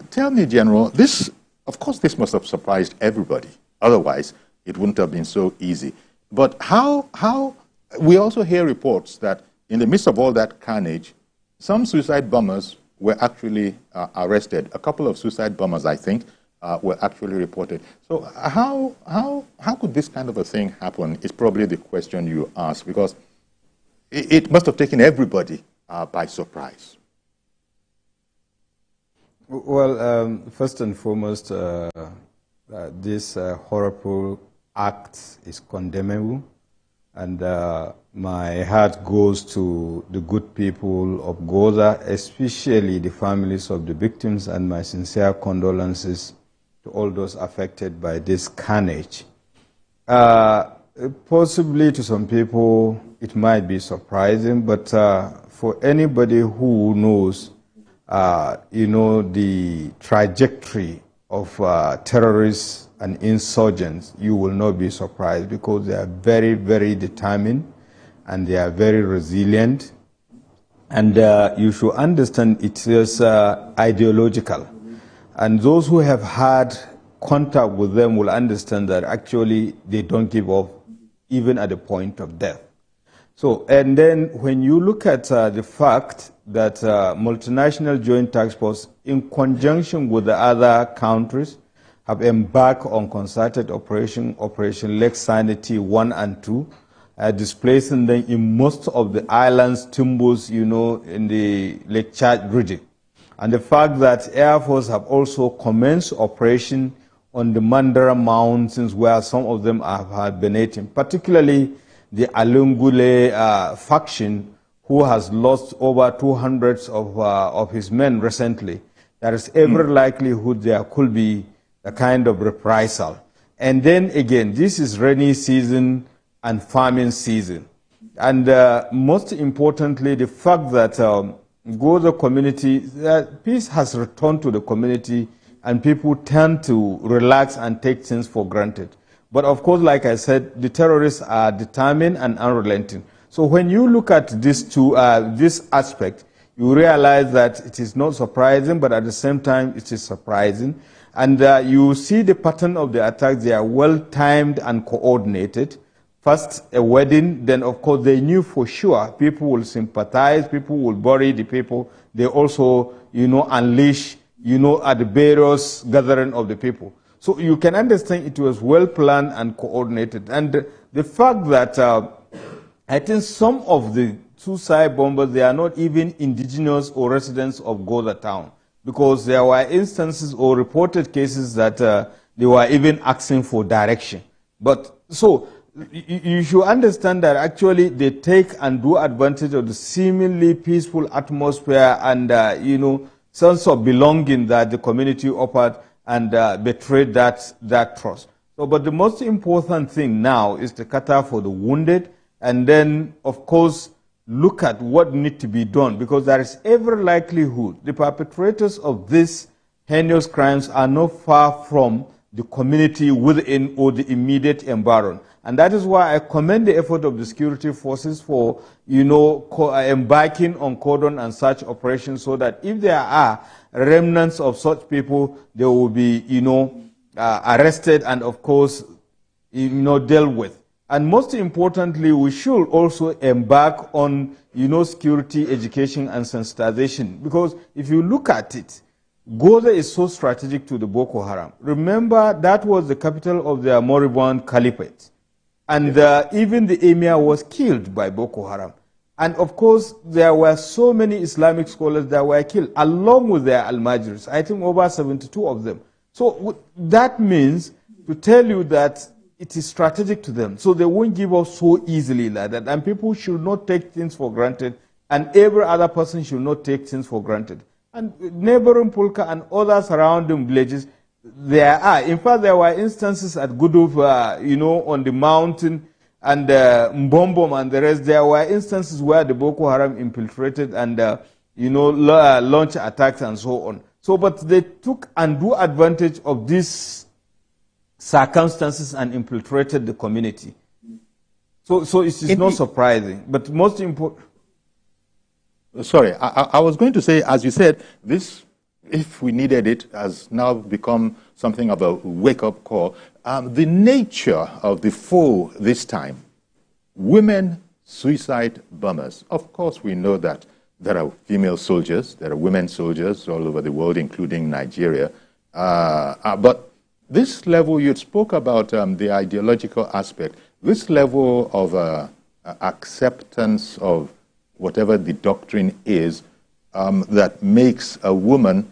Tell me, General, of course, this must have surprised everybody. Otherwise, it wouldn't have been so easy. But we also hear reports that in the midst of all that carnage, some suicide bombers were actually arrested. A couple of suicide bombers, I think, were actually reported. So how could this kind of a thing happen is probably the question you ask, because it must have taken everybody by surprise. Well, first and foremost, this horrible act is condemnable, and my heart goes to the good people of Gwoza, especially the families of the victims, and my sincere condolences to all those affected by this carnage. Possibly to some people it might be surprising, but for anybody who knows the trajectory of terrorists and insurgents, you will not be surprised, because they are very, very determined and they are very resilient. And you should understand it is ideological. And those who have had contact with them will understand that actually they don't give up even at the point of death. So, and then when you look at the fact that multinational joint task force, in conjunction with the other countries, have embarked on concerted Operation Lake Sanity 1 and 2, displacing them in most of the islands, timbers, in the Lake Chad region. And the fact that Air Force have also commenced operation on the Mandara Mountains, where some of them have hibernating, particularly the Alungule faction, who has lost over 200 of his men recently. There is every likelihood there could be a kind of reprisal. And then again, this is rainy season and farming season. And most importantly, the fact that Gwoza community, peace has returned to the community, and people tend to relax and take things for granted. But of course, like I said, the terrorists are determined and unrelenting. So when you look at this aspect, you realize that it is not surprising, but at the same time, it is surprising. And you see the pattern of the attacks. They are well-timed and coordinated. First, a wedding, then of course they knew for sure people will sympathize, people will bury the people. They also, unleash, at the various gathering of the people. So you can understand it was well-planned and coordinated. And the fact that I think some of the suicide bombers, they are not even indigenous or residents of Gwoza town, because there were instances or reported cases that they were even asking for direction. But so you should understand that actually they take and do advantage of the seemingly peaceful atmosphere and, sense of belonging that the community offered, and betrayed that trust. So, but the most important thing now is to cater for the wounded, and then, of course, look at what needs to be done, because there is every likelihood the perpetrators of these heinous crimes are not far from the community within or the immediate environment. And that is why I commend the effort of the security forces for, embarking on cordon and search operations, so that if there are remnants of such people, they will be, arrested and, of course, dealt with. And most importantly, we should also embark on, security, education, and sensitization. Because if you look at it, Gwoza is so strategic to the Boko Haram. Remember, that was the capital of their moribund caliphate. And even the emir was killed by Boko Haram. And of course, there were so many Islamic scholars that were killed, along with their almajirs. I think over 72 of them. So that means to tell you that it is strategic to them. So they won't give up so easily like that. And people should not take things for granted. And every other person should not take things for granted. And neighboring Pulka and other surrounding villages, there are. In fact, there were instances at Guduf, on the mountain, and Mbombom and the rest. There were instances where the Boko Haram infiltrated and, launched attacks and so on. So, but they took undue advantage of these circumstances and infiltrated the community. So it is not surprising. But most important... Sorry, I was going to say, as you said, this if we needed it, has now become something of a wake-up call. The nature of the foe this time, women suicide bombers. Of course, we know that there are female soldiers, there are women soldiers all over the world, including Nigeria. But this level, you spoke about the ideological aspect, this level of acceptance of whatever the doctrine is that makes a woman,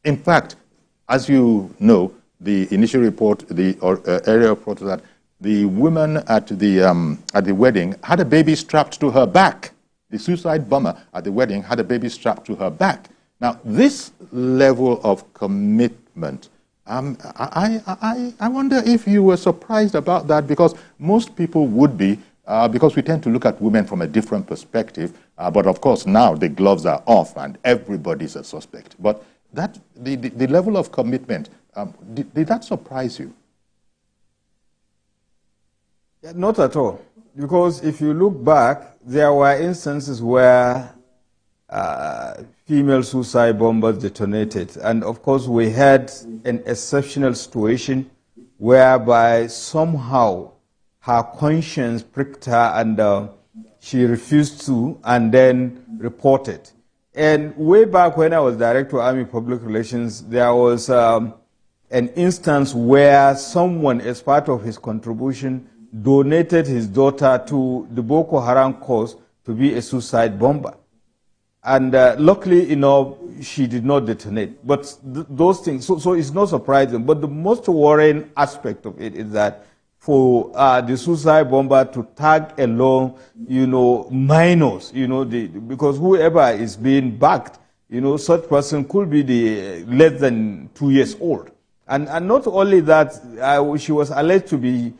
in fact, as you know, the initial report, the area report that the woman at the wedding had a baby strapped to her back. The suicide bomber at the wedding had a baby strapped to her back. Now, this level of commitment, I wonder if you were surprised about that, because most people would be, because we tend to look at women from a different perspective. But of course, now the gloves are off and everybody's a suspect. But that the level of commitment, did that surprise you? Yeah, not at all. Because if you look back, there were instances where female suicide bombers detonated. And of course, we had an exceptional situation whereby somehow her conscience pricked her and she refused to, and then reported. And way back when I was Director of Army Public Relations, there was an instance where someone, as part of his contribution, donated his daughter to the Boko Haram cause to be a suicide bomber. And luckily enough, she did not detonate. But those things, so it's not surprising. But the most worrying aspect of it is that for the suicide bomber to tag along, minors, because whoever is being backed, such person could be the less than 2 years old. And not only that, she was alleged to be,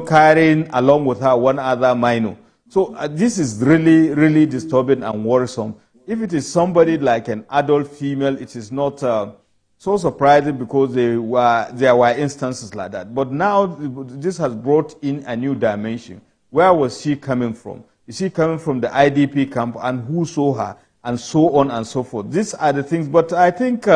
carrying along with her one other minor. So this is really, really disturbing and worrisome. If it is somebody like an adult female, it is not so surprising, because there were instances like that. But now this has brought in a new dimension. Where was she coming from? Is she coming from the IDP camp, and who saw her, and so on and so forth? These are the things. But I think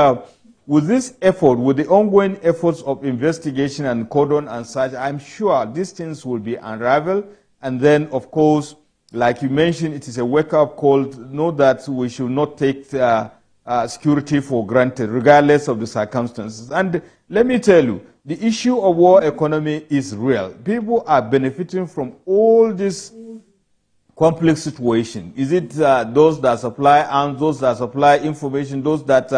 with this effort, with the ongoing efforts of investigation and cordon and such, I'm sure these things will be unraveled. And then, of course, like you mentioned, it is a wake-up call to know that we should not take security for granted, regardless of the circumstances. And let me tell you, the issue of war economy is real. People are benefiting from all this complex situation. Is it those that supply arms, those that supply information, those that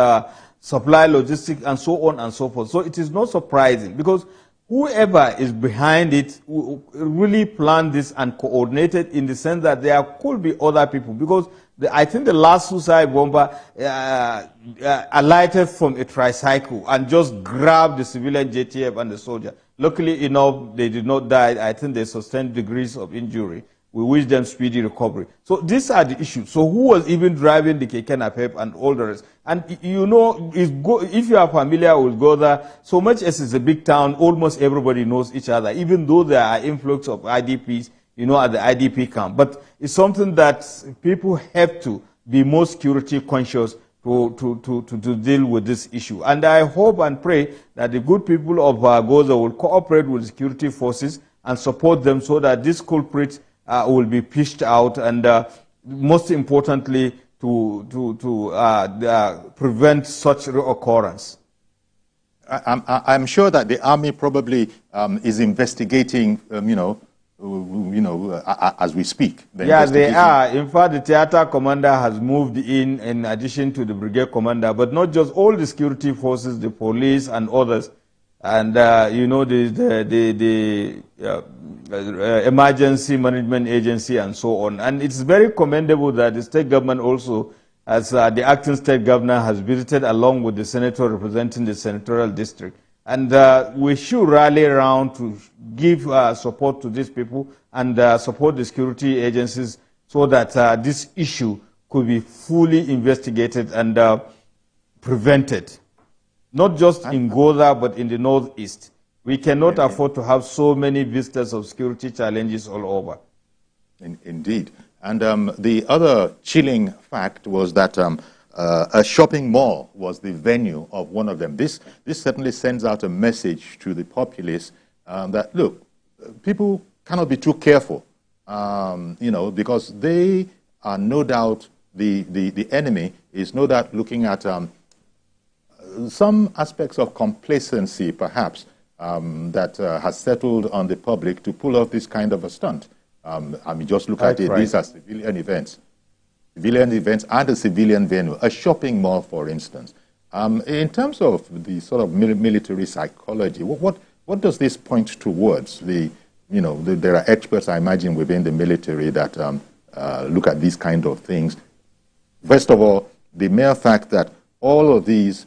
supply logistics, and so on and so forth? So it is not surprising, because whoever is behind it really planned this and coordinated, in the sense that there could be other people. Because I think the last suicide bomber alighted from a tricycle and just grabbed the civilian JTF and the soldier. Luckily enough, they did not die. I think they sustained degrees of injury. We wish them speedy recovery. So these are the issues. So who was even driving the Keke Napep and all the rest? And if you are familiar with Gwoza, so much as it's a big town, almost everybody knows each other, even though there are influx of IDPs, at the IDP camp. But it's something that people have to be more security conscious to deal with this issue. And I hope and pray that the good people of Gwoza will cooperate with security forces and support them, so that these culprits will be pushed out, and most importantly, to prevent such reoccurrence. I'm sure that the army probably is investigating, as we speak. Yeah, they are. In fact, the theater commander has moved in addition to the brigade commander, but not just all the security forces, the police and others. And, the emergency management agency and so on. And it's very commendable that the state government also, as the acting state governor, has visited along with the senator representing the senatorial district. And we should rally around to give support to these people and support the security agencies, so that this issue could be fully investigated and prevented. Not just in Gwoza, but in the northeast. We cannot afford to have so many vistas of security challenges all over. Indeed. And the other chilling fact was that a shopping mall was the venue of one of them. This certainly sends out a message to the populace that, look, people cannot be too careful, because they are no doubt, the enemy is no doubt looking at some aspects of complacency, perhaps, that has settled on the public to pull off this kind of a stunt. Just look at it. These are civilian events and a civilian venue, a shopping mall, for instance. In terms of the sort of military psychology, what does this point towards? There are experts, I imagine, within the military that look at these kind of things. First of all, the mere fact that all of these,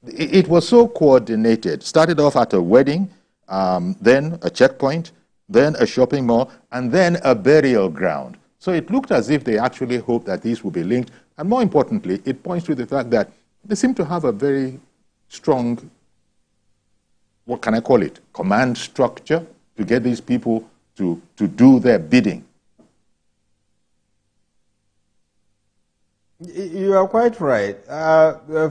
it was so coordinated. Started off at a wedding, then a checkpoint, then a shopping mall, and then a burial ground. So it looked as if they actually hoped that these would be linked. And more importantly, it points to the fact that they seem to have a very strong, what can I call it, command structure to get these people to do their bidding. You are quite right.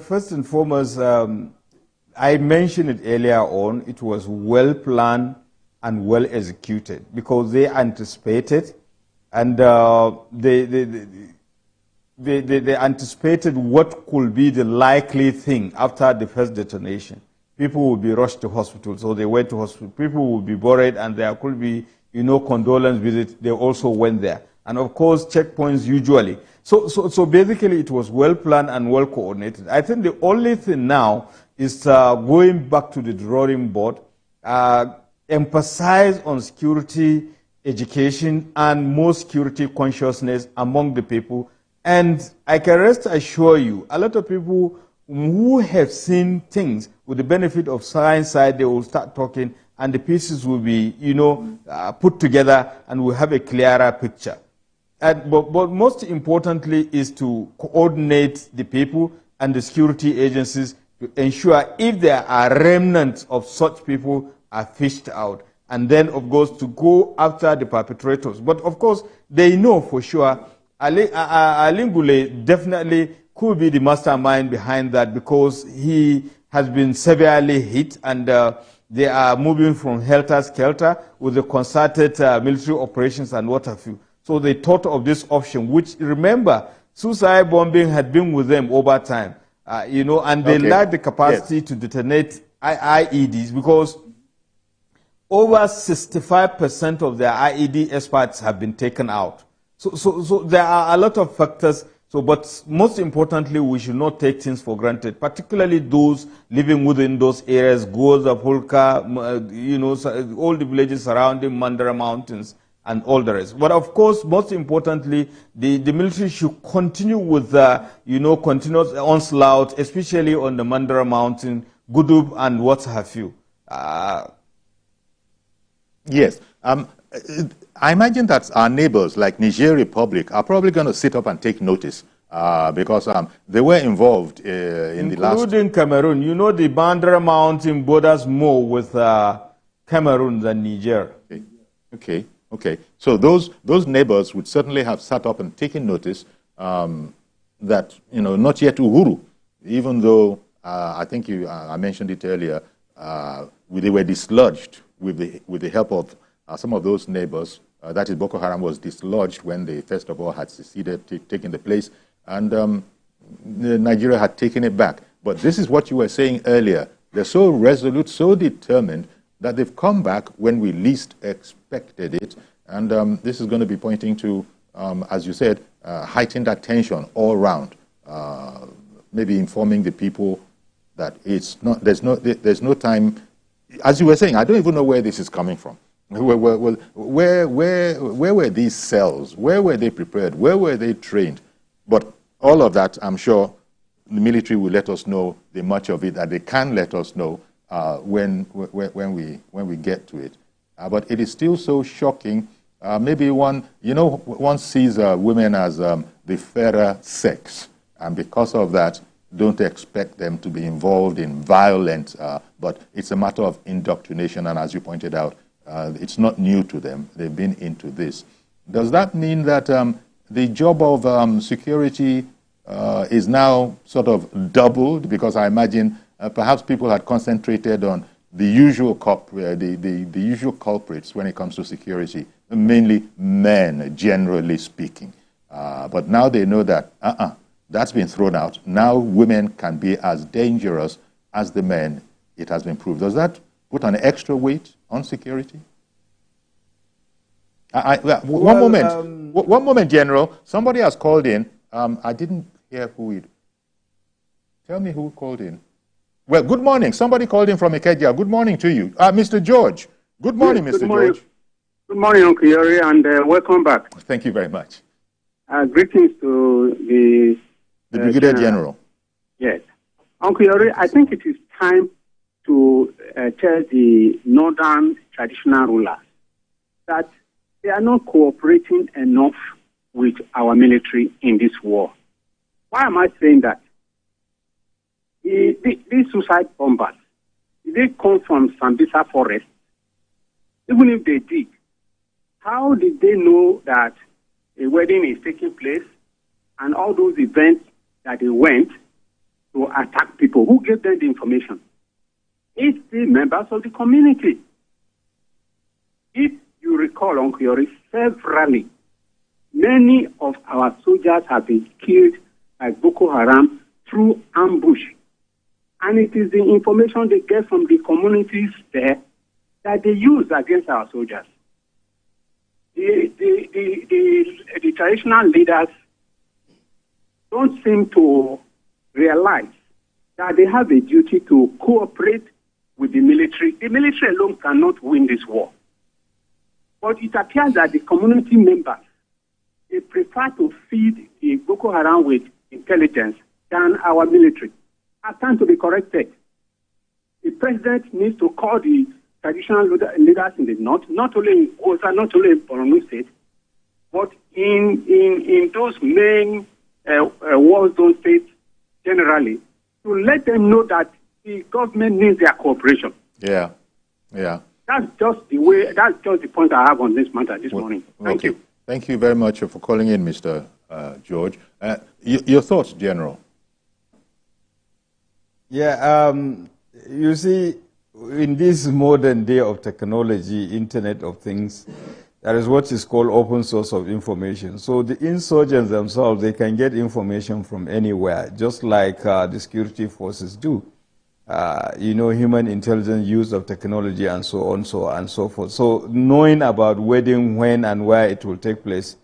First and foremost, I mentioned it earlier on, it was well planned and well executed because they anticipated and they anticipated what could be the likely thing after the first detonation. People would be rushed to hospital, so they went to hospital. People would be buried, and there could be, condolence visits. They also went there. And of course, checkpoints usually. So basically, it was well planned and well coordinated. I think the only thing now is going back to the drawing board, emphasize on security, education, and more security consciousness among the people. And I can rest assure you, a lot of people who have seen things with the benefit of science side, they will start talking, and the pieces will be, put together, and we'll have a clearer picture. But most importantly is to coordinate the people and the security agencies to ensure if there are remnants of such people are fished out. And then, of course, to go after the perpetrators. But, of course, they know for sure Alingule definitely could be the mastermind behind that because he has been severely hit and they are moving from helter-skelter with the concerted military operations and what have you. So they thought of this option, which, remember, suicide bombing had been with them over time, and they lacked the capacity to detonate IEDs because over 65% of their IED experts have been taken out. So there are a lot of factors. But most importantly, we should not take things for granted, particularly those living within those areas, Gwoza, Hulka, all the villages surrounding Mandara Mountains and all the rest. But of course, most importantly, the military should continue with continuous onslaught, especially on the Mandara Mountain, Gudub, and what have you. Yes. I imagine that our neighbors, like Niger Republic, are probably going to sit up and take notice because they were involved in the last... Including Cameroon. The Bandra Mountain borders more with Cameroon than Niger. Okay. So those neighbors would certainly have sat up and taken notice that, not yet Uhuru, even though I think I mentioned it earlier, they were dislodged with the help of some of those neighbors. That is, Boko Haram was dislodged when they first of all had seceded, taken the place, and Nigeria had taken it back. But this is what you were saying earlier. They're so resolute, so determined that they've come back when we least expected it. And this is going to be pointing to, as you said, heightened attention all around. Maybe informing the people that it's not. There's no time. As you were saying, I don't even know where this is coming from. Where were these cells? Where were they prepared? Where were they trained? But all of that, I'm sure, the military will let us know the much of it that they can let us know when we get to it. But it is still so shocking. Maybe one sees women as the fairer sex, and because of that, don't expect them to be involved in violence. But it's a matter of indoctrination, and as you pointed out, it's not new to them. They've been into this. Does that mean that the job of security is now sort of doubled, because I imagine perhaps people had concentrated on the usual the usual culprits when it comes to security, mainly men, generally speaking. But now they know that that's been thrown out. Now women can be as dangerous as the men. It has been proved. Does that put an extra weight on security? One moment, General. Somebody has called in. I didn't hear who it. Tell me who called in. Well, good morning. Somebody called in from Ikeja. Good morning to you. Mr. George. Good morning, yes, Mr. George. Good morning, Uncle Yori, and welcome back. Thank you very much. Greetings to the Brigadier General. Yes. Uncle Yori, I think it is time to tell the northern traditional rulers that they are not cooperating enough with our military in this war. Why am I saying that? These suicide bombers, they come from Sambisa forest. Even if they did, how did they know that a wedding is taking place and all those events that they went to attack people? Who gave them the information? It's the members of the community. If you recall, Uncle Yori, severally, many of our soldiers have been killed by Boko Haram through ambush. And it is the information they get from the communities there that they use against our soldiers. The traditional leaders don't seem to realize that they have a duty to cooperate with the military. The military alone cannot win this war. But it appears that the community members, they prefer to feed the Boko Haram with intelligence than our military. I stand to be corrected. The president needs to call the traditional leaders in the north, not only in Gwoza, not only in Borno State, but in those main war zone states generally, to let them know that the government needs their cooperation. Yeah. That's just the point I have on this matter this morning. Thank you. Thank you very much for calling in, Mr. George. Your thoughts, General? Yeah, you see, in this modern day of technology, Internet of Things, there is what is called open source of information. So the insurgents themselves, they can get information from anywhere, just like the security forces do. Human intelligence, use of technology, and so on, so on and so forth. So knowing about wedding, when and where it will take place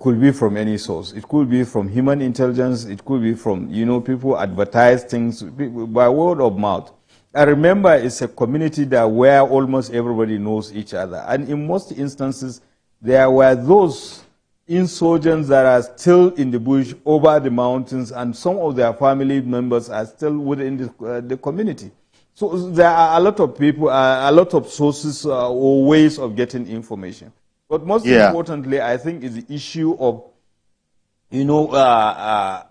could be from any source. It could be from human intelligence. It could be from, people advertise things by word of mouth. I remember it's a community that where almost everybody knows each other. And in most instances, there were those insurgents that are still in the bush over the mountains, and some of their family members are still within the community. So there are a lot of people, a lot of sources or ways of getting information. But most importantly, I think is the issue of,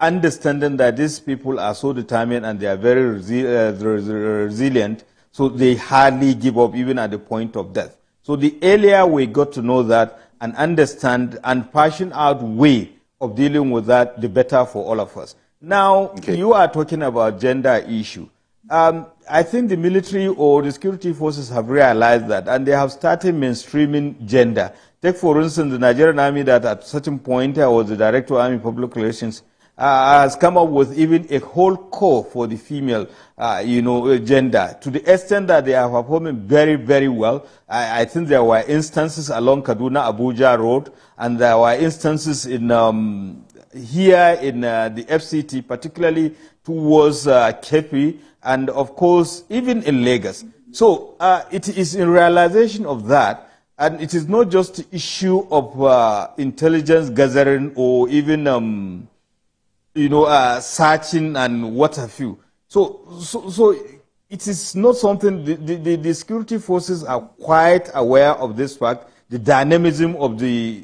understanding that these people are so determined and they are very resilient, so they hardly give up even at the point of death. So the earlier we got to know that and understand and passion out way of dealing with that, the better for all of us. Now, you are talking about gender issue. I think the military or the security forces have realized that, and they have started mainstreaming gender. Take, for instance, the Nigerian Army that at a certain point I was the Director of Army Public Relations, has come up with even a whole core for the female, gender, to the extent that they are performing very, very well. I think there were instances along Kaduna-Abuja Road, and there were instances in here in the FCT, particularly towards Kepi, and of course, even in Lagos. So it is in realization of that. And it is not just the issue of intelligence gathering or even, searching and what have you. So it is not something, the security forces are quite aware of this fact, the dynamism of the,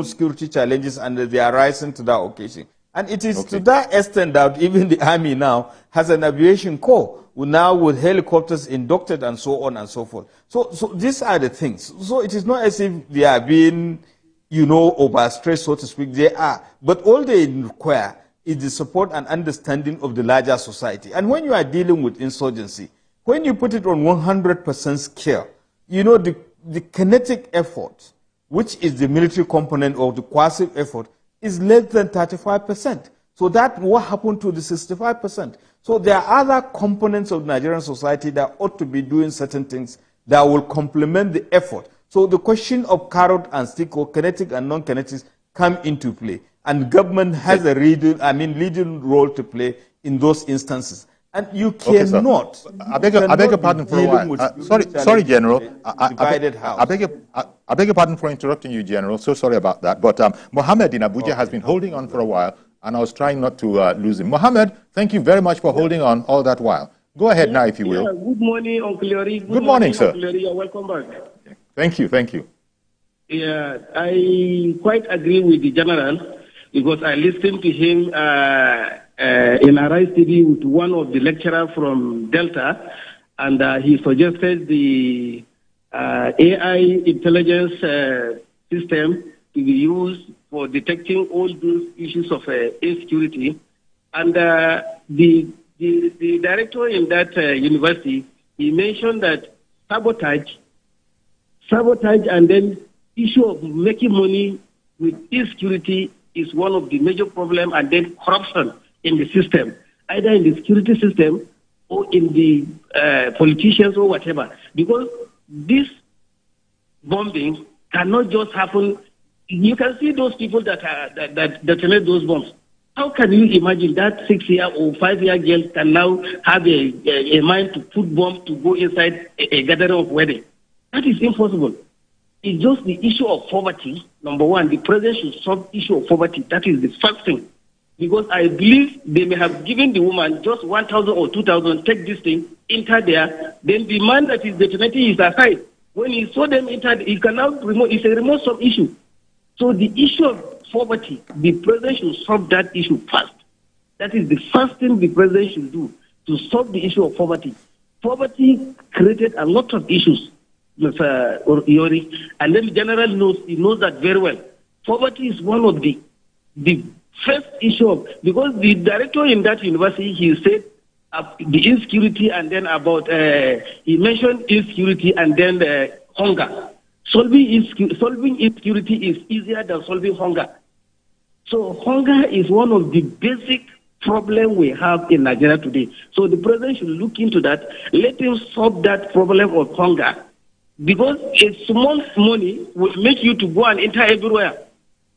security challenges, and they are rising to that occasion. And it is to that extent that even the Army now has an aviation corps, now with helicopters inducted and so on and so forth. So these are the things. So it is not as if they are being, overstressed, so to speak. They are. But all they require is the support and understanding of the larger society. And when you are dealing with insurgency, when you put it on 100% scale, you know, the kinetic effort, which is the military component of the coercive effort, is less than 35%. So that what happened to the 65%. So there are other components of Nigerian society that ought to be doing certain things that will complement the effort. So the question of carrot and stick, or kinetic and non-kinetic, come into play. And government has a leading role to play in those instances. And you cannot. I beg your pardon for a while. Sorry, General. I beg your pardon for interrupting you, General. So sorry about that. But Mohammed in Abuja has been holding on for a while, and I was trying not to lose him. Mohammed, thank you very much for holding on all that while. Go ahead now, if you will. Good morning, Uncle Yori. Good morning, sir. Uncle Yori. Welcome back. Thank you. Yeah, I quite agree with the General, because I listened to him in Arise TV with one of the lecturers from Delta, and he suggested the AI intelligence system to be used for detecting all those issues of insecurity. And the director in that university, he mentioned that sabotage and then issue of making money with insecurity is one of the major problems, and then corruption in the system, either in the security system or in the politicians or whatever. Because this bombing cannot just happen. You can see those people that detonate those bombs. How can you imagine that 6-year or 5-year girl can now have a mind to put bomb to go inside a gathering of wedding? That is impossible. It's just the issue of poverty. Number one, the president should solve the issue of poverty. That is the first thing. Because I believe they may have given the woman just 1,000 or 2,000, take this thing, enter there, then the man that is detonating is aside. When he saw them enter, he can now remove, it's a remote sub issue. So the issue of poverty, the president should solve that issue first. That is the first thing the president should do, to solve the issue of poverty. Poverty created a lot of issues, Mr. Yori, and then the general knows that very well. Poverty is one of the first issue, because the director in that university, he said the insecurity, and then about, he mentioned insecurity and then hunger. Solving insecurity is easier than solving hunger. So hunger is one of the basic problems we have in Nigeria today. So the president should look into that. Let him solve that problem of hunger. Because a small money will make you to go and enter everywhere.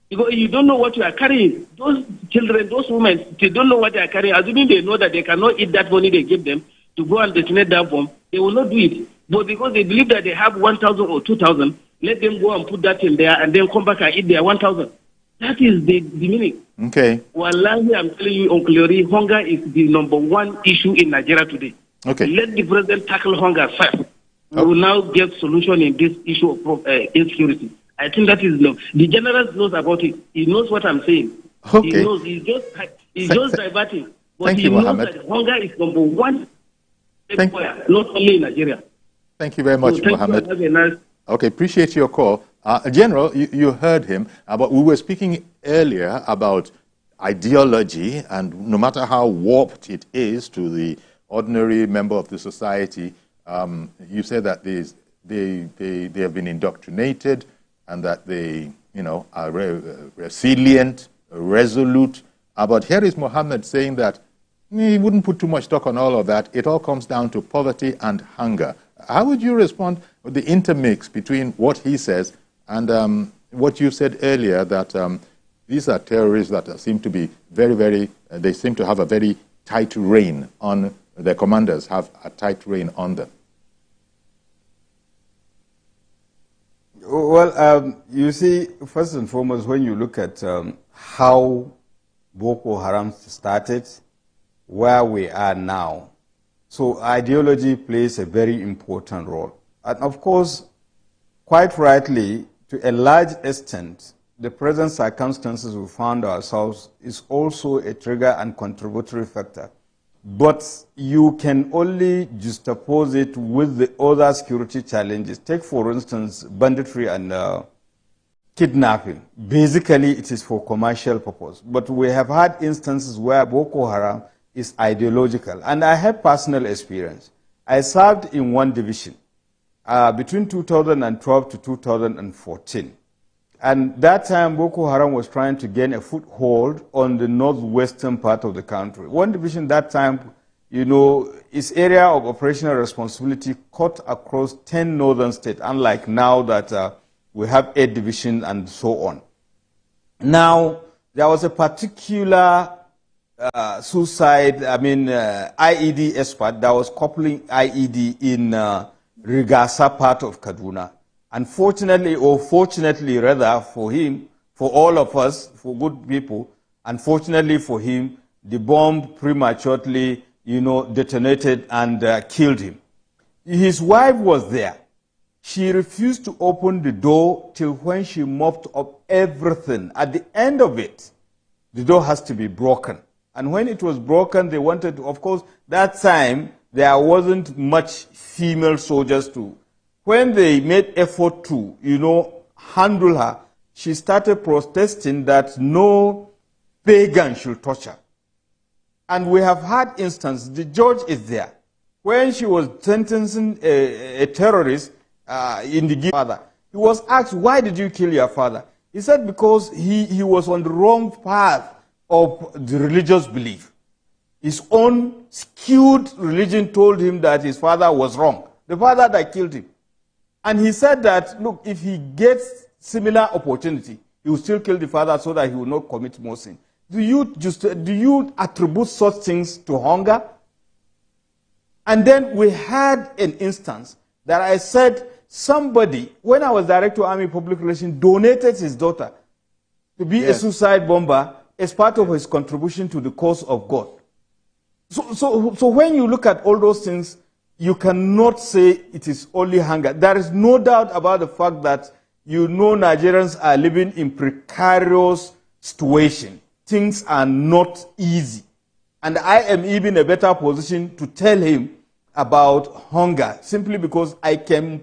Because you don't know what you are carrying. Those children, those women, they don't know what they are carrying. Assuming they know that they cannot eat that money they give them to go and detonate that bomb, they will not do it. But because they believe that they have 1,000 or 2,000, let them go and put that in there and then come back and eat their 1,000. That is the meaning. Okay. Wallahi, I'm telling you, Uncle Yori, hunger is the number one issue in Nigeria today. Okay. Let the president tackle hunger first. We will now get solution in this issue of insecurity. I think that is no. The general knows about it. He knows what I'm saying. Okay. He knows. He's just diverting. But Thank he you, knows Mohammed. that hunger is number one everywhere, not only in Nigeria. Thank you very much, So Mohammed. Have a nice. Okay, appreciate your call. General, you heard him, but we were speaking earlier about ideology, and no matter how warped it is to the ordinary member of the society, you said that they have been indoctrinated, and that they are resilient, resolute. But here is Mohammed saying that he wouldn't put too much stock on all of that. It all comes down to poverty and hunger. How would you respond with the intermix between what he says and what you said earlier, that these are terrorists that seem to be they seem to have a very tight rein on, their commanders have a tight rein on them? Well, you see, first and foremost, when you look at how Boko Haram started, where we are now, so ideology plays a very important role. And of course, quite rightly, to a large extent, the present circumstances we found ourselves is also a trigger and contributory factor. But you can only juxtapose it with the other security challenges. Take, for instance, banditry and kidnapping. Basically, it is for commercial purpose. But we have had instances where Boko Haram is ideological. And I have personal experience. I served in one division between 2012 to 2014. And that time, Boko Haram was trying to gain a foothold on the northwestern part of the country. One division that time, you know, its area of operational responsibility cut across 10 northern states, unlike now that we have 8 divisions and so on. Now, there was a particular IED expert that was coupling IED in Rigasa part of Kaduna. Unfortunately, or fortunately rather for him, for all of us, for good people, unfortunately for him, the bomb prematurely, you know, detonated and killed him. His wife was there. She refused to open the door till when she mopped up everything. At the end of it, the door has to be broken. And when it was broken, they wanted to, of course, that time, there wasn't much female soldiers to. When they made effort to, you know, handle her, she started protesting that no pagan should touch her. And we have had instances, the judge is there. When she was sentencing a terrorist in the father, he was asked, why did you kill your father? He said because he was on the wrong path of the religious belief. His own skewed religion told him that his father was wrong. The father that killed him. And he said that, look, if he gets similar opportunity, he will still kill the father so that he will not commit more sin. Do you attribute such things to hunger? And then we had an instance that I said somebody, when I was Director of Army Public Relations, donated his daughter to be a suicide bomber as part of his contribution to the cause of God. So when you look at all those things, you cannot say it is only hunger. There is no doubt about the fact that, you know, Nigerians are living in precarious situation. Things are not easy. And I am even in a better position to tell him about hunger, simply because I can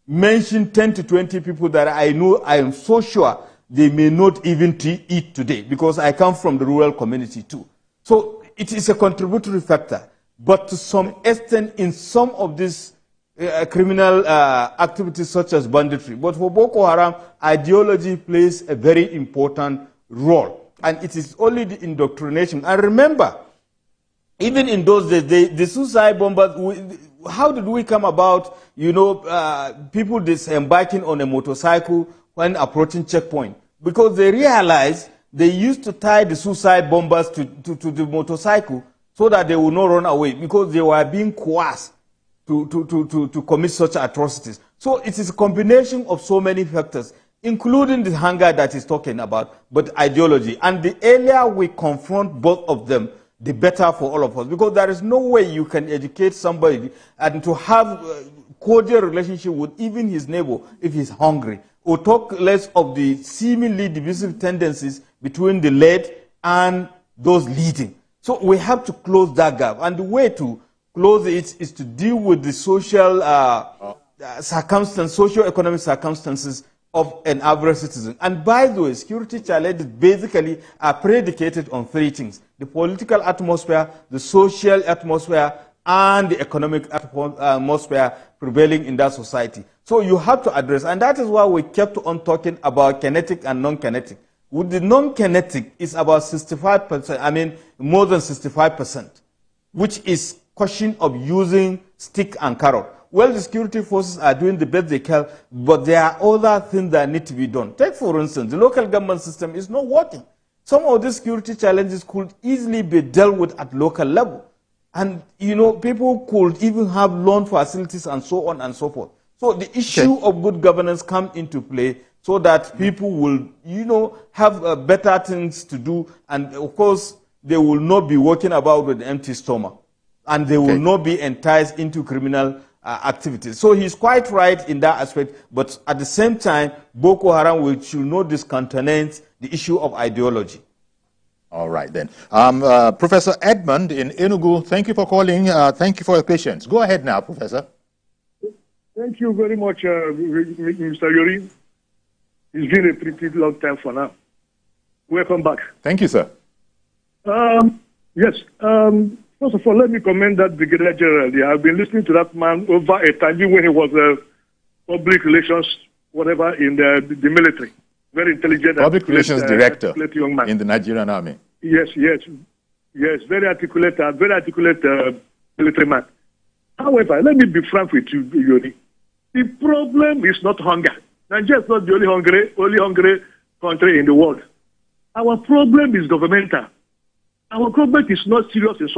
mention 10 to 20 people that I know, I am so sure they may not even eat today, because I come from the rural community too. So it is a contributory factor. But to some extent, in some of these criminal activities such as banditry. But for Boko Haram, ideology plays a very important role. And it is only the indoctrination. And remember, even in those days, the suicide bombers, how did we come about, you know, people disembarking on a motorcycle when approaching checkpoint? Because they realized they used to tie the suicide bombers to the motorcycle so that they will not run away, because they were being coerced to commit such atrocities. So it is a combination of so many factors, including the hunger that he's talking about, but ideology. And the earlier we confront both of them, the better for all of us, because there is no way you can educate somebody and to have a cordial relationship with even his neighbor if he's hungry, or talk less of the seemingly divisive tendencies between the led and those leading. So we have to close that gap. And the way to close it is to deal with the social socio-economic circumstances of an average citizen. And by the way, security challenges basically are predicated on 3 things: the political atmosphere, the social atmosphere, and the economic atmosphere prevailing in that society. So you have to address, and that is why we kept on talking about kinetic and non-kinetic. With the non-kinetic, it's about 65%, more than 65%, which is question of using stick and carrot. Well, the security forces are doing the best they can, but there are other things that need to be done. Take, for instance, the local government system is not working. Some of these security challenges could easily be dealt with at local level. And, you know, people could even have loan facilities and so on and so forth. So the issue of good governance come into play so that people will, you know, have better things to do. And, of course, they will not be walking about with an empty stomach. And they will not be enticed into criminal activities. So he's quite right in that aspect. But at the same time, Boko Haram should not discountenance the issue of ideology. All right, then. Professor Edmund in Enugu, thank you for calling. Thank you for your patience. Go ahead now, Professor. Thank you very much, Mr. Yori. It's been a pretty long time for now. Welcome back. Thank you, sir. Yes. First of all, let me commend that Brigadier General. I've been listening to that man over a time when he was a public relations, whatever, in the military. Very intelligent. Public relations director young man. in the Nigerian army. Yes. Very articulate military man. However, let me be frank with you, Yoni. The problem is not hunger. Nigeria is not the only hungry country in the world. Our problem is governmental. Our government is not serious in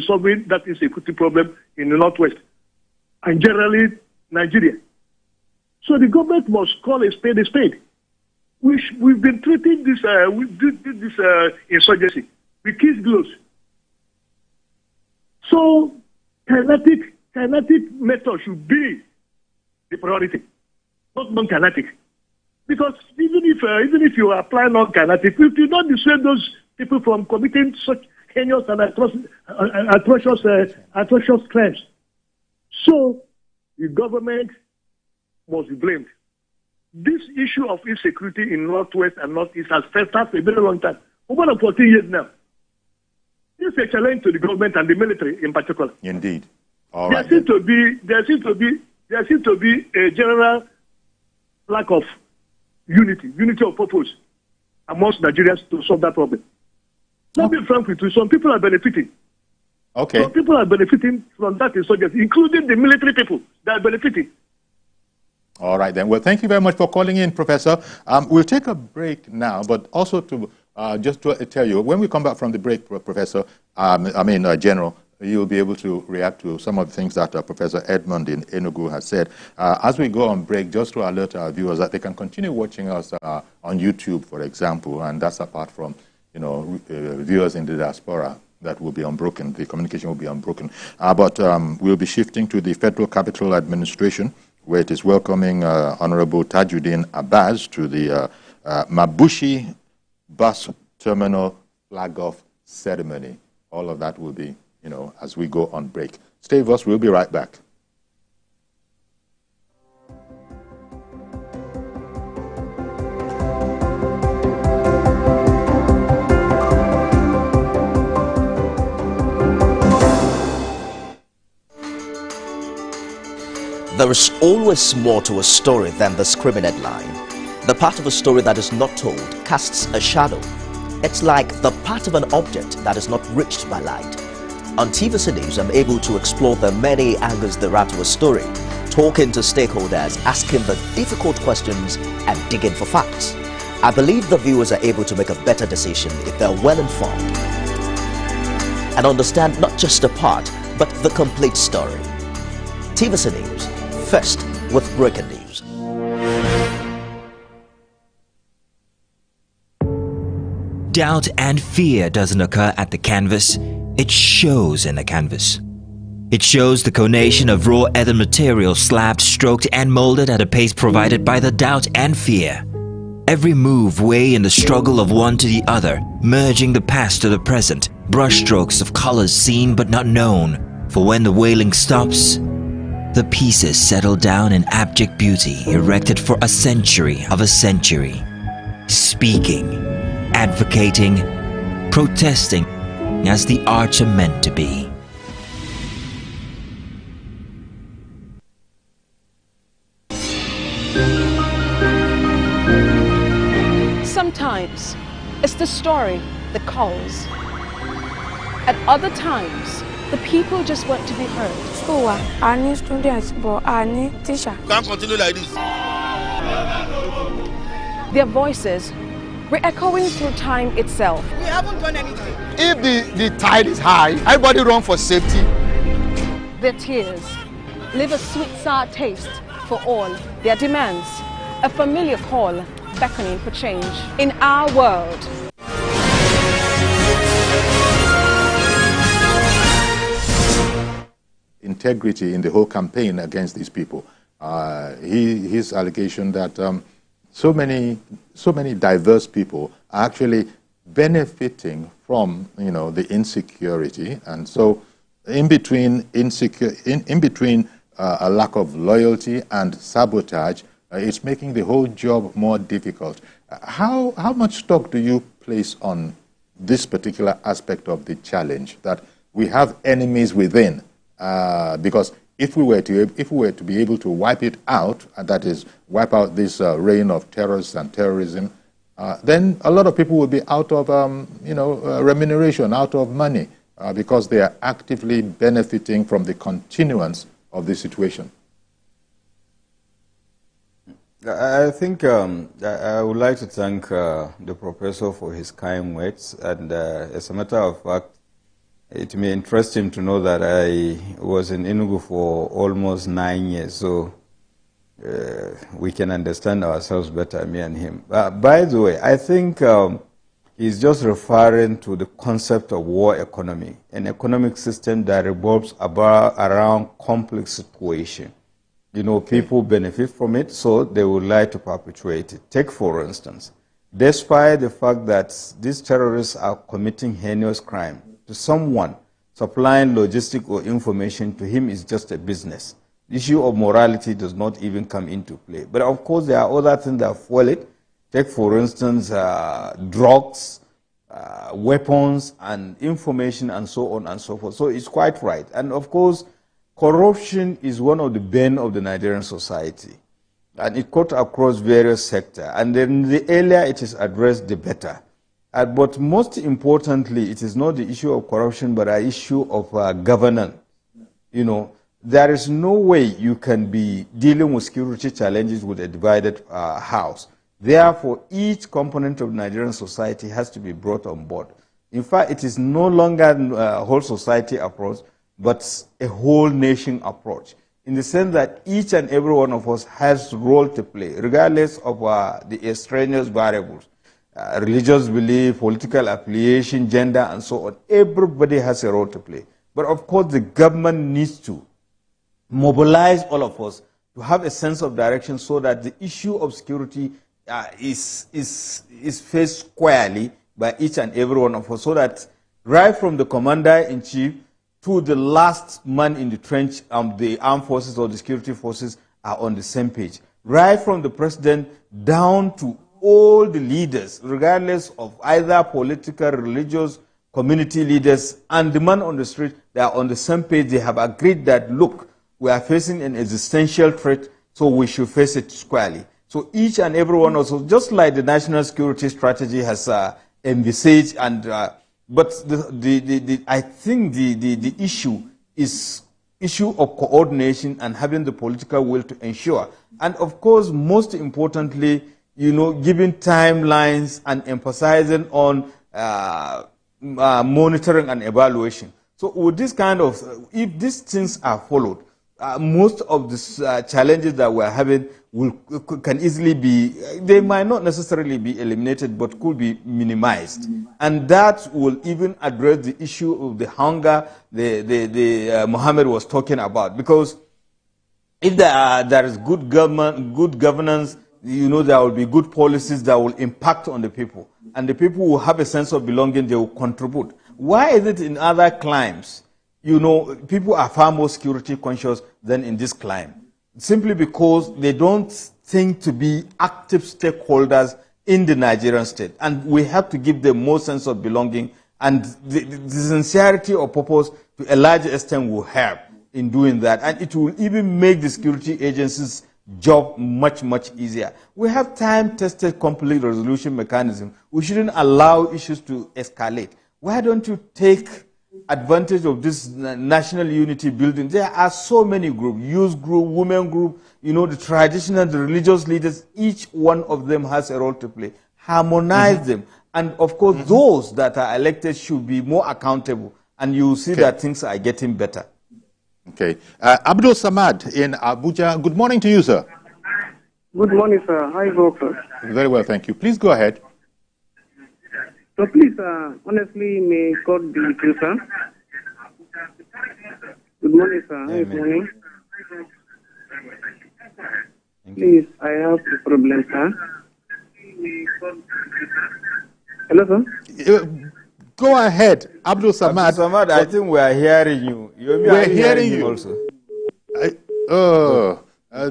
solving that insecurity problem in the Northwest and generally Nigeria. So the government must call a spade a spade. We've been treating this insurgency with kids' gloves. So kinetic method should be the priority, not non-kinetic. Because even if you apply non-kinetic, if you don't dissuade those people from committing such heinous and atrocious crimes, so the government must be blamed. This issue of insecurity in Northwest and Northeast has festered for a very long time, over 14 years now. This is a challenge to the government and the military in particular. Indeed. All right. There seems to be a general lack of unity of purpose amongst Nigerians to solve that problem. Let me be frank with you. Some people are benefiting. Okay. Some people are benefiting from that insurgency, including the military people that are benefiting. All right, then. Well, thank you very much for calling in, Professor. We'll take a break now, but also to just to tell you, when we come back from the break, Professor, General, you'll be able to react to some of the things that Professor Edmund in Enugu has said. As we go on break, just to alert our viewers that they can continue watching us on YouTube, for example, and that's apart from, viewers in the diaspora that will be unbroken. The communication will be unbroken. But we'll be shifting to the Federal Capital Administration, where it is welcoming Honorable Tajuddin Abbas to the Mabushi Bus Terminal Flag-Off Ceremony. All of that will be, as we go on break. Stay with us. We'll be right back. There is always more to a story than the screaming headline. The part of a story that is not told casts a shadow. It's like the part of an object that is not reached by light. On TVC News, I'm able to explore the many angles there are to a story, talking to stakeholders, asking the difficult questions, and digging for facts. I believe the viewers are able to make a better decision if they're well informed and understand not just a part, but the complete story. TVC News, first with breaking news. Doubt and fear doesn't occur at the canvas, it shows in the canvas. It shows the conation of raw earthen material slabbed, stroked and molded at a pace provided by the doubt and fear. Every move way in the struggle of one to the other, merging the past to the present, brushstrokes of colors seen but not known. For when the wailing stops, the pieces settle down in abject beauty erected for a century of a century. Speaking, advocating, protesting as the arts are meant to be. Sometimes it's the story that calls. At other times, the people just want to be heard. School, I need students, but I need teachers. Can't continue like this. Their voices re-echoing through time itself. We haven't done anything. If the tide is high, everybody run for safety. Their tears leave a sweet sour taste for all their demands. A familiar call beckoning for change in our world. Integrity in the whole campaign against these people. His allegation that so many diverse people are actually benefiting from the insecurity, and so in between a lack of loyalty and sabotage, It's making the whole job more difficult. How much stock do you place on this particular aspect of the challenge, that we have enemies within? Because if we were to be able to wipe it out, and that is wipe out this reign of terrorists and terrorism, then a lot of people will be out of remuneration, out of money, because they are actively benefiting from the continuance of the situation. I think I would like to thank the professor for his kind words, and as a matter of fact, it may interest him to know that I was in Enugu for almost 9 years, so we can understand ourselves better, me and him. By the way, I think he's just referring to the concept of war economy, an economic system that revolves around complex situation. You know, people benefit from it, so they would like to perpetuate it. Take, for instance, despite the fact that these terrorists are committing heinous crime, to someone supplying logistic or information to him is just a business. The issue of morality does not even come into play. But of course, there are other things that fuel it. Take, for instance, drugs, weapons, and information, and so on and so forth. So it's quite right. And of course, corruption is one of the bane of the Nigerian society. And it cut across various sectors. And then the earlier it is addressed, the better. But most importantly, it is not the issue of corruption, but an issue of governance. You know, there is no way you can be dealing with security challenges with a divided house. Therefore, each component of Nigerian society has to be brought on board. In fact, it is no longer a whole society approach, but a whole nation approach, in the sense that each and every one of us has a role to play, regardless of the extraneous variables. Religious belief, political affiliation, gender, and so on. Everybody has a role to play. But of course, the government needs to mobilize all of us to have a sense of direction so that the issue of security is faced squarely by each and every one of us, so that right from the commander-in-chief to the last man in the trench, the armed forces or the security forces are on the same page. Right from the president down to all the leaders, regardless of either political, religious, community leaders, and the man on the street, they are on the same page. They have agreed that, look, we are facing an existential threat, so we should face it squarely. So each and every one of us, just like the national security strategy has envisaged, and but I think the issue is issue of coordination and having the political will to ensure. And of course, most importantly, you know, giving timelines and emphasizing on monitoring and evaluation. So with this kind of, if these things are followed, most of the challenges that we're having can easily be, they might not necessarily be eliminated, but could be minimized. And that will even address the issue of the hunger Mohammed was talking about. Because if there is good governance, you know, there will be good policies that will impact on the people. And the people will have a sense of belonging, they will contribute. Why is it in other climes, you know, people are far more security conscious than in this climate? Simply because they don't think to be active stakeholders in the Nigerian state. And we have to give them more sense of belonging, and the sincerity of purpose to a large extent will help in doing that. And it will even make the security agencies' job much, much easier. We have time-tested conflict resolution mechanism. We shouldn't allow issues to escalate. Why don't you take advantage of this national unity building? There are so many groups, youth group, women group, you know, the traditional, the religious leaders, each one of them has a role to play. Harmonize them. And of course, those that are elected should be more accountable, and you will see that things are getting better. Okay. Abdul Samad in Abuja. Good morning to you, sir. Good morning, sir. How are you, sir? Very well, thank you. Please go ahead. So please, honestly, may God be with you, sir. Good morning, sir. Good morning. Please, I have a problem, sir. Hello, sir. Go ahead, Abdul Samad. Abdul Samad, I think we are hearing you. We're hearing you also.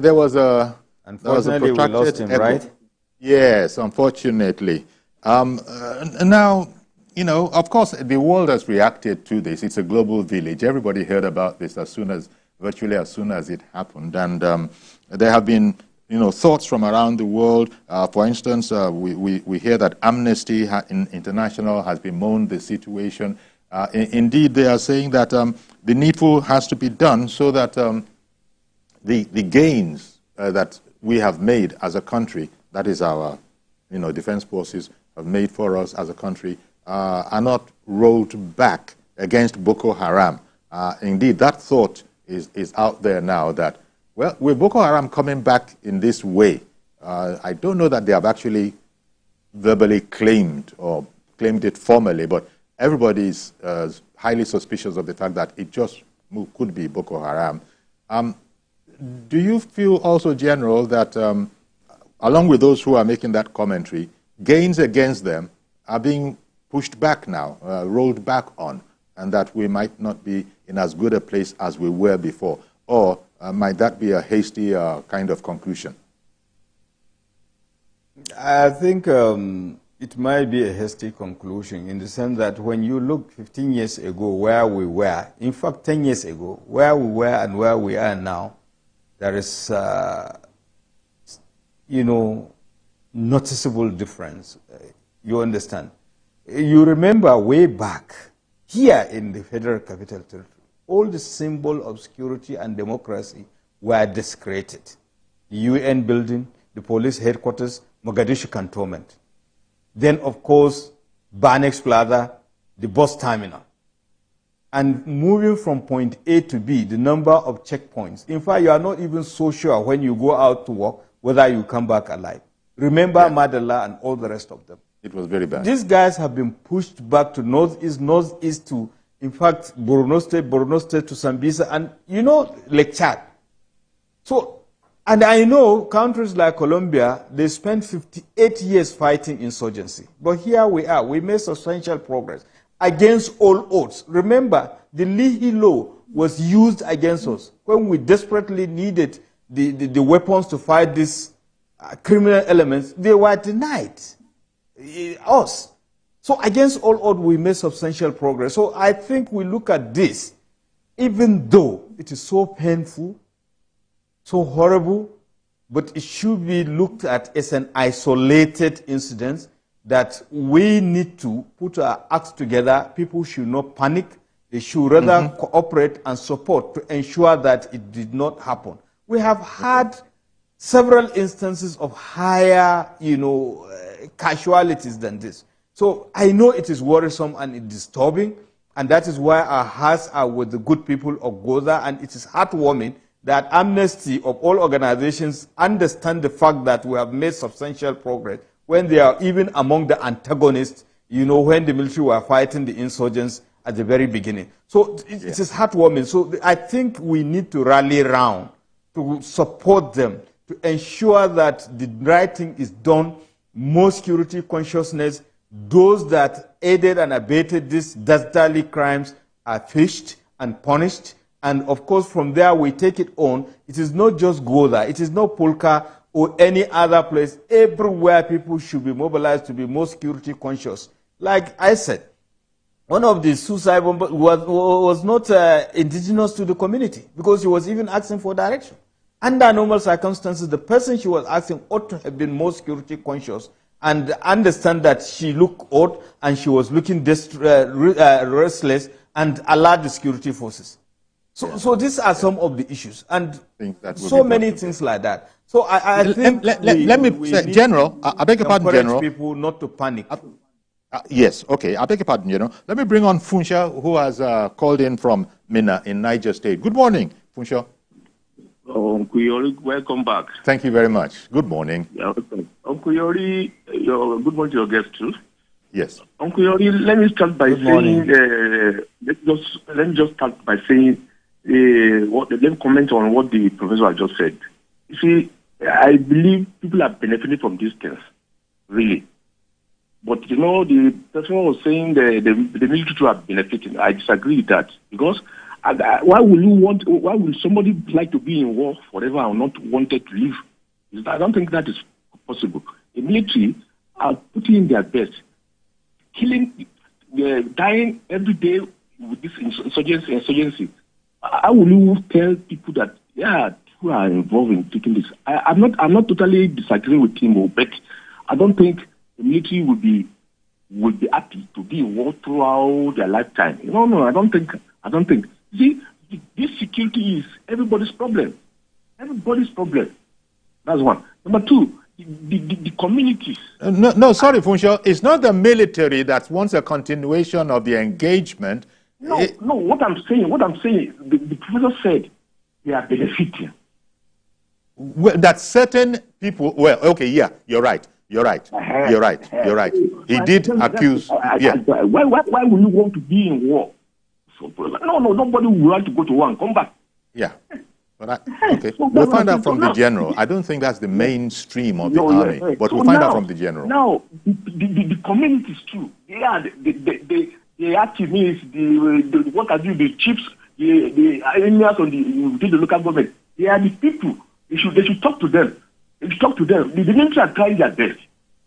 There was a Unfortunately, we lost him, right? Yes, unfortunately. Now, you know, of course, the world has reacted to this. It's a global village. Everybody heard about this virtually as soon as it happened. And there have been, you know, thoughts from around the world. For instance, we hear that Amnesty International has bemoaned the situation. Indeed, they are saying that the needful has to be done so that the gains that we have made as a country, that is our, you know, defense forces have made for us as a country, are not rolled back against Boko Haram. Indeed, that thought is out there now that, well, with Boko Haram coming back in this way, I don't know that they have actually verbally claimed it formally, but everybody is highly suspicious of the fact that it just could be Boko Haram. Do you feel also, General, that along with those who are making that commentary, gains against them are being pushed back now, rolled back on, and that we might not be in as good a place as we were before? Or might that be a hasty kind of conclusion? I think it might be a hasty conclusion in the sense that when you look 15 years ago where we were, in fact 10 years ago, where we were and where we are now, there is, you know, noticeable difference. You understand? You remember way back, here in the Federal Capital Territory, all the symbol of security and democracy were desecrated. The UN building, the police headquarters, Mogadishu cantonment. Then, of course, Banex Plaza, the bus terminal. And moving from point A to B, the number of checkpoints. In fact, you are not even so sure when you go out to work whether you come back alive. Remember Madala and all the rest of them. It was very bad. These guys have been pushed back to northeast to, in fact, Borno State to Sambisa, and, you know, Lake Chad. So, and I know countries like Colombia, they spent 58 years fighting insurgency. But here we are. We made substantial progress against all odds. Remember, the Lihi law was used against us when we desperately needed the weapons to fight these criminal elements. They were denied us. So against all odds, we made substantial progress. So I think we look at this, even though it is so painful, so horrible, but it should be looked at as an isolated incident that we need to put our acts together. People should not panic. They should rather cooperate and support to ensure that it did not happen. We have had several instances of higher, you know, casualties than this. So I know it is worrisome and it's disturbing, and that is why our hearts are with the good people of Gwoza, and it is heartwarming that Amnesty of all organizations understand the fact that we have made substantial progress when they are even among the antagonists, you know, when the military were fighting the insurgents at the very beginning. So it is heartwarming. So I think we need to rally around to support them, to ensure that the right thing is done, more security consciousness. Those that aided and abetted these dastardly crimes are fished and punished. And of course, from there we take it on. It is not just Gwoza, it is not Polka or any other place. Everywhere people should be mobilized to be more security conscious. Like I said, one of the suicide bombers was not indigenous to the community because he was even asking for direction. Under normal circumstances, the person she was asking ought to have been more security conscious and understand that she looked odd and she was looking restless and alert the security forces. So these are some of the issues, and so many things like that. So I think let me say, General, I beg your pardon, General. People not to panic. Yes, okay, I beg your pardon, General. Let me bring on Funsha, who has called in from Minna in Niger State. Good morning, Funsha. Uncle Yori, welcome back. Thank you very much. Good morning. Yeah, Uncle Yori, good morning to your guest too. Yes. Uncle Yori, let me start by saying, let me just start by saying, let me comment on what the professor just said. You see, I believe people are benefiting from these things, really. But you know, the person was saying the military are benefiting. I disagree with that, because why will somebody like to be in war forever and not wanted to live? I don't think that is possible. The military are putting in their best, killing, dying every day with this insurgency. How will you tell people that, who are involved in taking this? I'm not totally disagreeing with him, but I don't think the military would be happy to be in war throughout their lifetime. No, I don't think. See, this security is everybody's problem. Everybody's problem. That's one. Number two, the communities. No, sorry, Funsho. It's not the military that wants a continuation of the engagement. No, what I'm saying, the professor said they are benefiting. Well, that certain people, you're right. He did accuse. Why would you want to be in war? No, nobody would want to go to war and come back. Yeah. But we'll find out from the general. I don't think that's the mainstream of the army, but we'll find out from the general. Now, the communities too. They are the activists, what have you, the chiefs, the engineers within the local government. They are the people. They should talk to them. They should talk to them. The military are trying their best.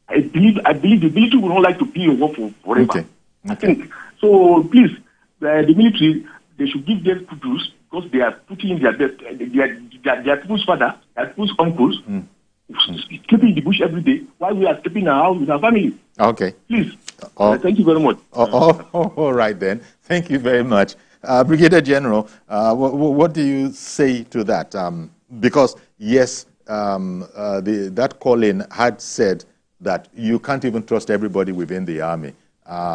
I believe the military would not like to be in war forever. Okay. I think so. Please, the military, they should give them kudos because they are putting in their best. They are people's father, they are people's uncles, sleeping in the bush every day while we are sleeping in our house with our family. Okay. Please. Thank you very much. All right then. Thank you very much. Brigadier General, what do you say to that? Because, yes, that call-in had said that you can't even trust everybody within the army.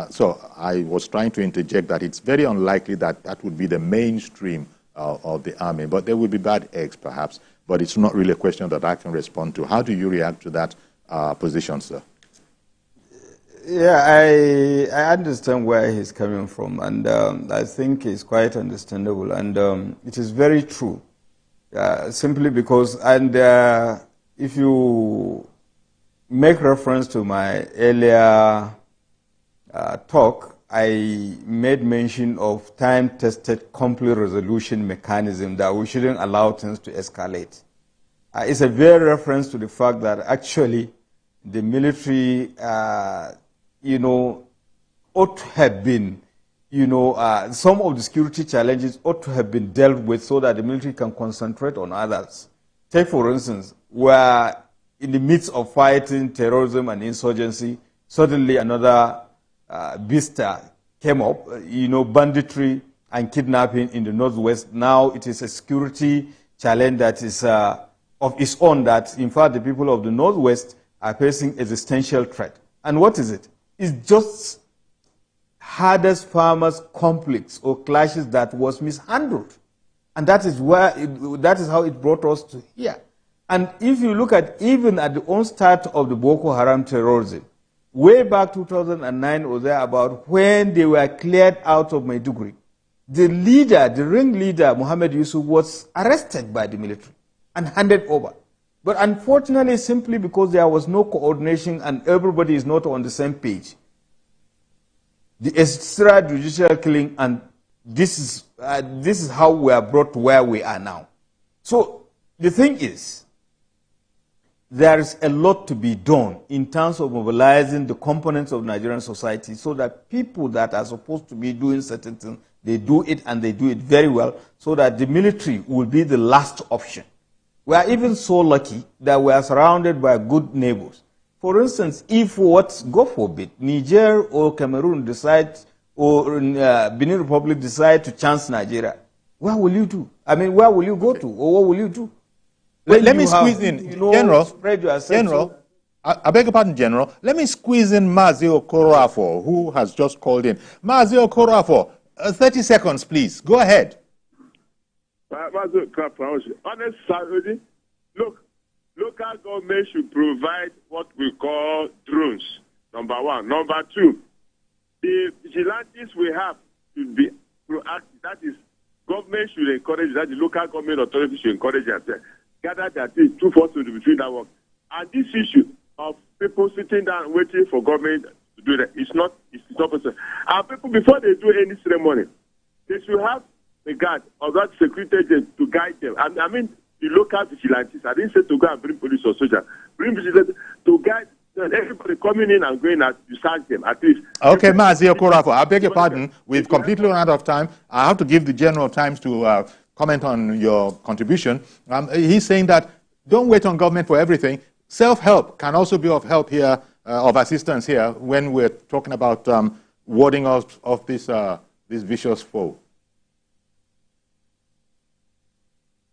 So I was trying to interject that it's very unlikely that that would be the mainstream of the army, but there will be bad eggs perhaps, but it's not really a question that I can respond to. How do you react to that position, sir? Yeah, I understand where he's coming from, and I think it's quite understandable, and it is very true, simply because, and if you make reference to my earlier talk, I made mention of time-tested conflict resolution mechanism that we shouldn't allow things to escalate. It's a very reference to the fact that actually the military, ought to have been, some of the security challenges ought to have been dealt with so that the military can concentrate on others. Take, for instance, where in the midst of fighting terrorism and insurgency, suddenly another beast came up, banditry and kidnapping in the northwest. Now it is a security challenge that is of its own, that in fact the people of the northwest are facing existential threat. And what is it? It's just hardest farmers' conflicts or clashes that was mishandled. And that is how it brought us to here. And if you look at even at the onset of the Boko Haram terrorism, way back 2009 or thereabout, when they were cleared out of Maiduguri, the ringleader, Mohammed Yusuf, was arrested by the military and handed over. But unfortunately, simply because there was no coordination and everybody is not on the same page, the extrajudicial killing, and this is how we are brought to where we are now. So the thing is, there is a lot to be done in terms of mobilizing the components of Nigerian society so that people that are supposed to be doing certain things, they do it and they do it very well, so that the military will be the last option. We are even so lucky that we are surrounded by good neighbors. For instance, if God forbid, Niger or Cameroon decide, or Benin Republic decide to chance Nigeria, what will you do? I mean, where will you go to, or what will you do? Let me squeeze in, General, I beg your pardon, General. Let me squeeze in Mazi Okorafor, who has just called in. Mazi Okorafor, 30 seconds, please. Go ahead. Honestly, look, local government should provide what we call drones, number one. Number two, the vigilantes we have should be proactive. That is, government should encourage that, the local government authorities should encourage themselves. Gather their team, 2 forces between that work. And this issue of people sitting down waiting for government to do that, it's not possible. And people, before they do any ceremony, they should have a guard or that security agent to guide them. I mean, the local vigilantes. I didn't say to go and bring police or soldiers. Bring vigilantes to guide everybody coming in and going out. You sack them at least. Okay, Mazi Okorafo, I beg your pardon. We've completely run out of time. I have to give the general times to comment on your contribution. He's saying that don't wait on government for everything. Self-help can also be of help here, of assistance here, when we're talking about warding off this vicious foe.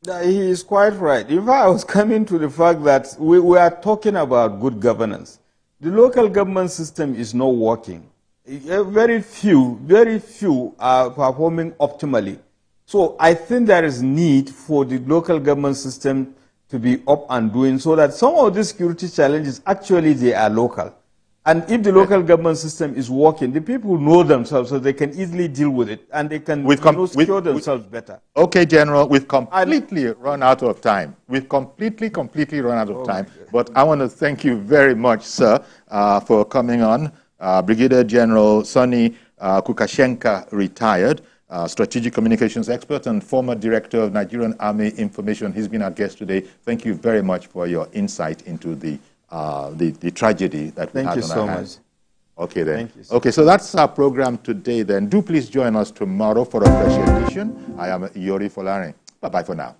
He is quite right. In fact, I was coming to the fact that we are talking about good governance. The local government system is not working. Very few are performing optimally. So I think there is need for the local government system to be up and doing so that some of the security challenges, actually they are local. And if the local government system is working, the people know themselves so they can easily deal with it and they can secure themselves better. Okay, General, we've completely run out of time. We've completely run out of time. But I want to thank you very much, sir, for coming on. Brigadier General Sonny Kukashenka, retired, strategic communications expert and former director of Nigerian Army Information. He's been our guest today. Thank you very much for your insight into the tragedy that we had on our hands. Okay, then. Thank you, sir. Okay, so that's our program today, then. Do please join us tomorrow for a fresh edition. I am Yori Folare. Bye-bye for now.